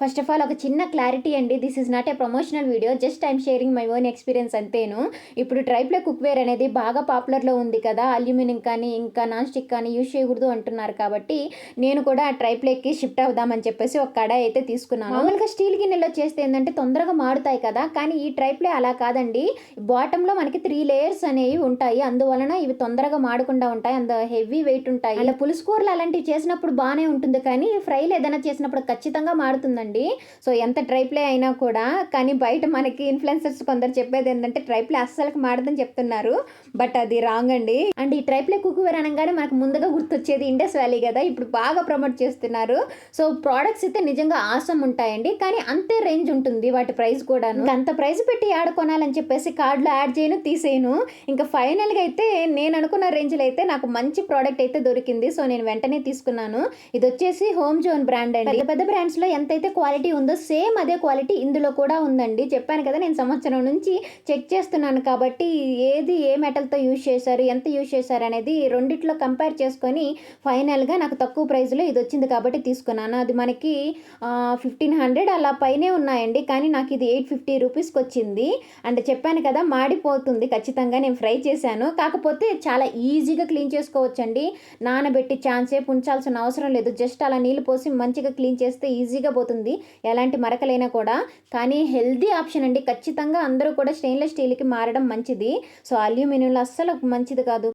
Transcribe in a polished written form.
First of all ఒక చిన్న clarity అండి. This is not a promotional video. Just I'm sharing my own experience అంతేను. ఇప్పుడు triply cookware అనేది బాగా పాపులర్‌లో ఉంది కదా! అల్యూమినియం కానీ, ఇంకా నాన్ స్టిక్ కానీ యూజ్ చేయకూడదు అంటున్నారు కాబట్టి, నేను కూడా ఆ ట్రైప్లేకి షిఫ్ట్ అవుదామని చెప్పేసి ఒక కడాయి అయితే తీసుకున్నాను. మామూలుగా స్టీల్ గిన్నెలో చేస్తే ఏందంటే తొందరగా మాడుతాయి కదా! కానీ ఈ ట్రైప్లే అలా కాదండి. బాటమ్‌లో మనకి 3 లేయర్స్ అనేవి ఉంటాయి. అందువలన ఇవి తొందరగా మాడకుండా ఉంటాయి. అండ్ హెవీ వెయిట్ ఉంటాయి. అలా పులుసు కూరలు అలాంటివి చేసినప్పుడు బానే ఉంటుంది. కానీ ఫ్రైలు ఏదైనా చేసినప్పుడు ఖచ్చితంగా మాడుతుందండి. సో ఎంత ట్రైప్లే అయినా కూడా, కానీ బయట మనకి ఇన్‌ఫ్లుయెన్సర్స్ కొందరు చెప్పేదేంటంటే ట్రైప్లే అస్సలకి మాడదని చెప్తున్నారు. బట్ అది రాంగ్ అండి. అండ్ ఈ ట్రైప్లే కుక్‌వేర్ అనంగానే మనకు ముందుగా గుర్తొచ్చేది ఇండస్ వ్యాలీ గదా! ఇప్పుడు బాగా ప్రమోట్ చేస్తున్నారు. సో ప్రొడక్ట్స్ అయితే నిజంగా ఆసమ్ ఉంటాయండి. కానీ అంతే రేంజ్ ఉంటుంది వాటి ప్రైస్ కూడాను. అంత ప్రైస్ పెట్టి యాడ కొనాలని చెప్పేసి కార్డ్‌లో యాడ్ చేయను, తీసేయను. ఇంకా ఫైనల్‌గా అయితే నేను అనుకున్న రేంజ్‌లో అయితే నాకు మంచి ప్రొడక్ట్ అయితే దొరికింది. సో నేను వెంటనే తీసుకున్నాను. ఇదొచ్చేసి హోమ్ జోన్ బ్రాండ్ అండి. పెద్ద పెద్ద బ్రాండ్స్‌లో ఎంతైతే క్వాలిటీ ఉందో సేమ్ అదే క్వాలిటీ ఇందులో కూడా ఉందండి. చెప్పాను కదా! నేను సంవత్సరం నుంచి చెక్ చేస్తున్నాను కాబట్టి ఏది ఏ మెటల్‌తో యూజ్ చేశారు, ఎంత యూజ్ చేశారు అనేది రెండిట్లో కంపేర్ చేసుకొని ఫైనల్‌గా నాకు తక్కువ ప్రైస్‌లో ఇదొచ్చింది కాబట్టి తీసుకున్నాను. అది మనకి 1500 అలా పైనే ఉన్నాయండి. కానీ నాకు ఇది 850 రూపీస్‌కొచ్చింది. అంటే చెప్పాను కదా! మాడిపోతుంది ఖచ్చితంగా. నేను ఫ్రై చేశాను. కాకపోతే చాలా ఈజీగా క్లీన్ చేసుకోవచ్చండి. నానబెట్టి చాలాసేపు ఉంచాల్సిన అవసరం లేదు. జస్ట్ అలా నీళ్లు పోసి మంచిగా క్లీన్ చేస్తే ఈజీగా పోతుంది. ఎలాంటి మరకలైనా కూడా. కానీ హెల్తీ ఆప్షన్ అండి. ఖచ్చితంగా అందరూ కూడా స్టెయిన్‌లెస్ స్టీల్‌కి మారడం మంచిది. సో అల్యూమినియంలో అస్సలు మంచిది కాదు.